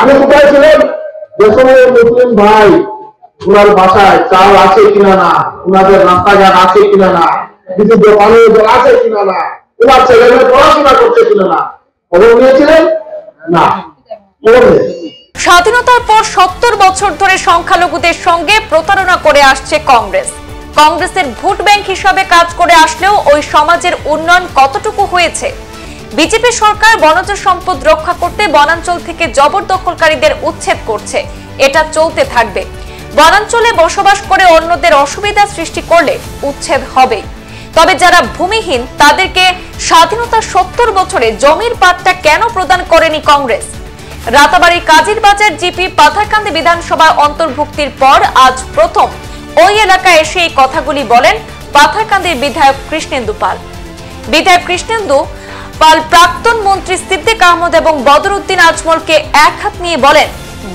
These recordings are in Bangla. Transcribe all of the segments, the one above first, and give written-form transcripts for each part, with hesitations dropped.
আপনি কোথায় ছিলেন যে সময় মুসলিম ভাই ওনার বাসায় চাল আছে কিনা না, ওনাদের রাস্তাঘাট আছে কিনা না, বিদ্যুৎ পানীয় জল আছে কিনা না, ওনার ছেলেমেয়ে পড়াশোনা করছে কিনা না, খবর নিয়েছিলেন না? স্বাধীনতার পর ৭০ বছর ধরে সংখ্যালঘুদের সঙ্গে প্রতারণা করে আসছে কংগ্রেস। কংগ্রেসের ভোট ব্যাংক হিসাবে কাজ করে আসলেও ওই সমাজের উন্নয়ন কতটুকু হয়েছে? বিজেপি সরকার বনজ সম্পদ রক্ষা করতে বনাঞ্চল থেকে জবরদখলকারীদের উচ্ছেদ করছে, এটা চলতে থাকবে। বনাঞ্চলে বসবাস করে অন্যদের অসুবিধা সৃষ্টি করলে উচ্ছেদ হবেই। তবে যারা ভূমিহীন তাদেরকে স্বাধীনতার ৭০ বছরে জমির পাট্টা কেন প্রদান করেনি কংগ্রেস? রাতাবাড়ি কাজীর বাজার জিপি পাথারকান্দি বিধানসভা অন্তর্ভুক্তির পর আজ প্রথম ওই এলাকায় এসে এই কথাগুলি বলেন পাথারকান্দির বিধায়ক কৃষ্ণেন্দু পাল। বিধায়ক কৃষ্ণেন্দু পাল প্রাক্তন মন্ত্রী সিদ্দিক আহমদ এবং বদরুদ্দিন আজমলকে এক হাত নিয়ে বলেন,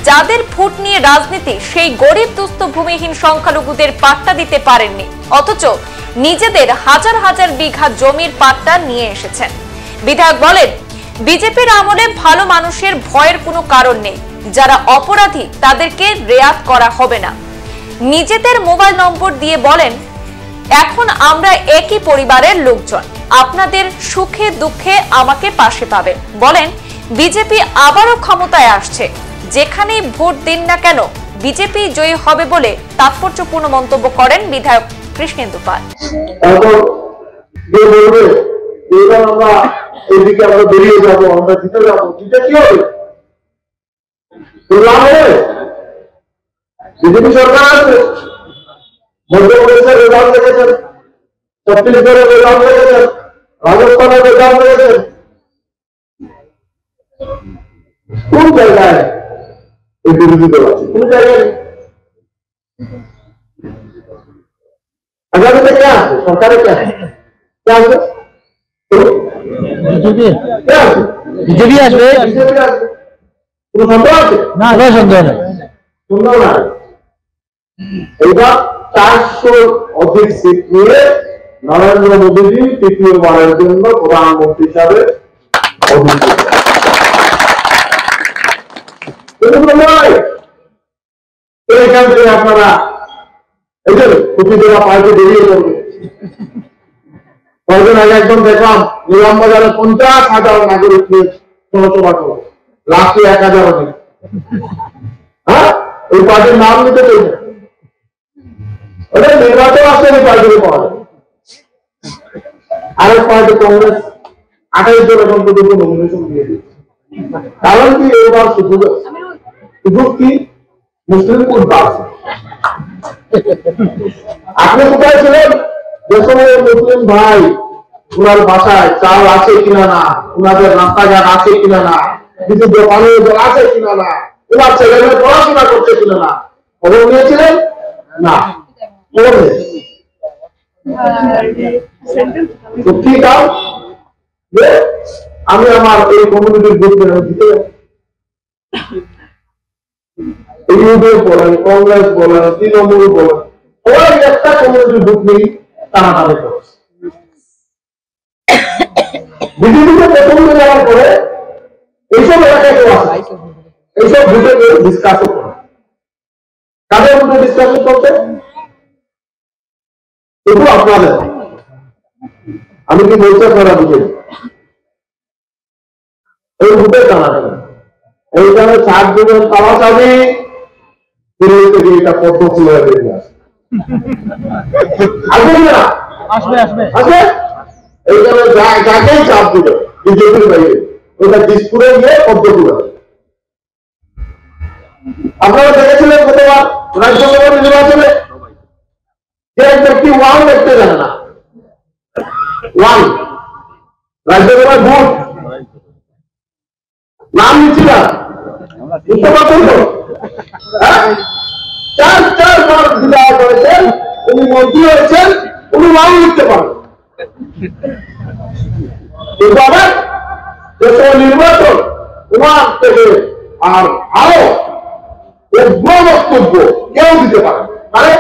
যাদের ভোট নিয়ে রাজনীতি সেই গরিব দুস্থ ভূমিহীন সংখ্যালঘুদের পাট্টা দিতে পারেননি, অথচ নিজেদের হাজার হাজার বিঘা জমির পাট্টা নিয়ে এসেছেন। বিধায়ক বলেন, বিজেপির আমলে ভালো মানুষের ভয়ের কোনো কারণ নেই, যারা অপরাধী তাদেরকে রেয়াত করা হবে না। নিজেদের মোবাইল নম্বর দিয়ে বলেন, এখন আমরা একই পরিবারের লোকজন, আপনাদের সুখে দুঃখে আমাকে পাশে পাবেন। বলেন, বিজেপি আবারও ক্ষমতায় আসছে, যেখানেই ভোট দিন না কেন বিজেপি জয়ী হবে বলে তাৎপর্যপূর্ণ মন্তব্য করেন বিধায়ক কৃষ্ণেন্দু পাল। এদিকে আমরা বেরিয়ে যাবো, আমরা জিতে যাবো, জিতে কি হবে? বিজেপি সরকার আছে, মধ্যপ্রদেশের রেজাল্ট দেখেছেন, ছত্তিশগড়ের রেজাল্ট দেখেছেন, রাজস্থানের রেজাল্ট দেখেছেন। কোন জায়গায় এই বিরোধী দল আছে? কোন জায়গায়? আগামীতে কে আছে? সরকারে কে আছে? কে আসবে? বিজেপি আসবে। কোন সন্দেহ আছে? না, সন্দেহ নেই। সন্দেহ নাই। এইবার 400 অধিক সিট নিয়ে নরেন্দ্র মোদীজি তৃতীয়বারের জন্য প্রধানমন্ত্রী হিসাবে এখান থেকে আপনারা এই যে প্রতিটা পার্টি বেরিয়ে পড়বে। কয়েকদিন আগে একদম দেখলাম নিলামবাজারে 50,000 নাগরিক নিয়ে জনসভা করল, লাস্টে 1,000 অধিক। হ্যাঁ, এই পার্টির নাম নিতে চলছে। ওটা নির্বাচন আসলে এই পার্টিকে পাওয়া যাবে। আরেক পার্টি কংগ্রেস 28 জন এখন পর্যন্ত নমিনেশন দিয়ে দিচ্ছে। কারণ কি? এবার সুযোগ কি মুসলিম কোনটা আছে? আপনি কোথায় ছিলেন যে সময় মুসলিম ভাই ওনার বাসায় চাল আছে কিনা না, ওনাদের রাস্তাঘাট আছে কিনা না, বিদ্যুৎ পানীয় জল আছে কিনা না, ওনার ছেলেমেয়ে পড়াশোনা করছে কিনা না, খবর নিয়েছিলেন না? ঠিক আছে, আমি আমার এই কমিউনিটির গ্রুপে দিতে ইউপিএ বলেন, কংগ্রেস বলেন, তৃণমূল বলেন, সবাই একটা কমিউনিটির গ্রুপ নেই, টানাটানি করছে। বিজেপিতে প্রথম যাওয়ার পরে এইসব এলাকায় কেউ আসে, এইসব গ্রুপে কেউ ডিসকাশন করে। কাদের গ্রুপে ডিসকাশন করছে? শুধু আপনাদের। আমি কি বলছি আপনারা বুঝেন? এই গ্রুপে টানাটানি, এইখানে 4 জনের পাওয়া যাবে, থেকে এটা পদ্ম ফুল হয়ে বেরিয়ে আসে। আসবে না? আসবে, আসবে, আসবে। এইখানে যাকেই চাপ দিবে বিজেপির বাইরে, ওটা দিসপুরে গিয়ে পদ্ম ফুল হবে। আপনারা দেখেছিলেন গতবার রাজ্যসভা নির্বাচনে যে ব্যক্তি ওয়ান দেখতে জানে না, ওয়ান রাজ্যসভায় ভোট নাম নিচ্ছি না, বুঝতে পারছেন তো? 4 বিধায়ক হয়েছেন, উনি মন্ত্রী হয়েছেন, উনি নাম লিখতে পারেন। কিন্তু আবার দেশের নির্বাচন ওনার থেকে আর আরো উগ্র বক্তব্য কেউ দিতে পারে, মানে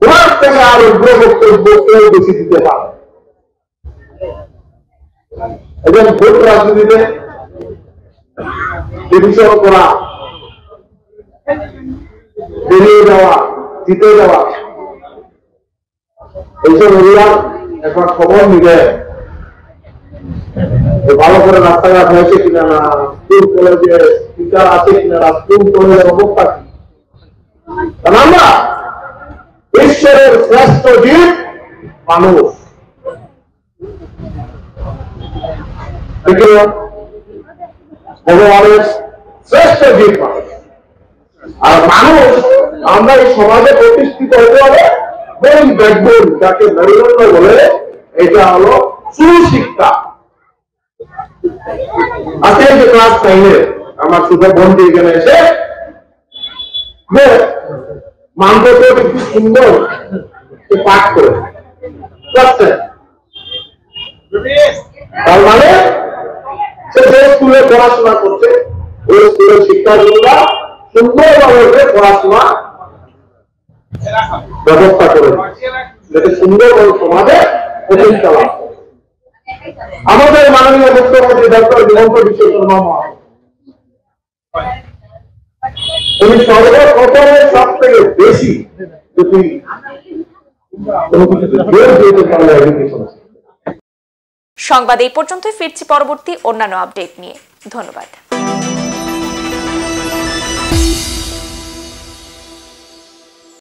ওনার থেকে আর উগ্র বক্তব্য কেউ বেশি দিতে পারে। এবং ভোট রাজনীতিতে ডিভিশন করা, বেরিয়ে যাওয়া, জিতে যাওয়া, এইসব অভিযান একবার খবর নিবে ভালো করে রাস্তাঘাট হয়েছে কিনা না, স্কুল কলেজে টিচার আছে কিনা না, স্কুল কলেজের অবস্থা কি। কারণ আমরা ঈশ্বরের শ্রেষ্ঠ জীব মানুষ, ভগবানের শ্রেষ্ঠ জীব মানুষ। আর মানুষ আমরা এই সমাজে প্রতিষ্ঠিত হতে হবে মেইন ব্যাকবোন, যাকে মেরুদণ্ড বলে, এটা হলো সুশিক্ষা। আজকে যে ক্লাস 9-এ আমার ছোট বোনটি এখানে এসে মানবকে কি সুন্দর পাঠ করে, তার মানে সে যে স্কুলে পড়াশোনা করছে ওই স্কুলের শিক্ষার্থীরা সুন্দরভাবে পড়াশোনা ব্যবস্থা করে যাতে সুন্দরভাবে সমাজে প্রতিষ্ঠা লাভ করে। আমাদের মাননীয় মুখ্যমন্ত্রী ডক্টর হিমন্ত বিশ্ব শর্মা মহাশয় উনি সর্বপ্রথমে সব থেকে বেশি যদি সংবাদ এই পর্যন্তই, ফিরছি পরবর্তী অন্যান্য আপডেট নিয়ে। ধন্যবাদ।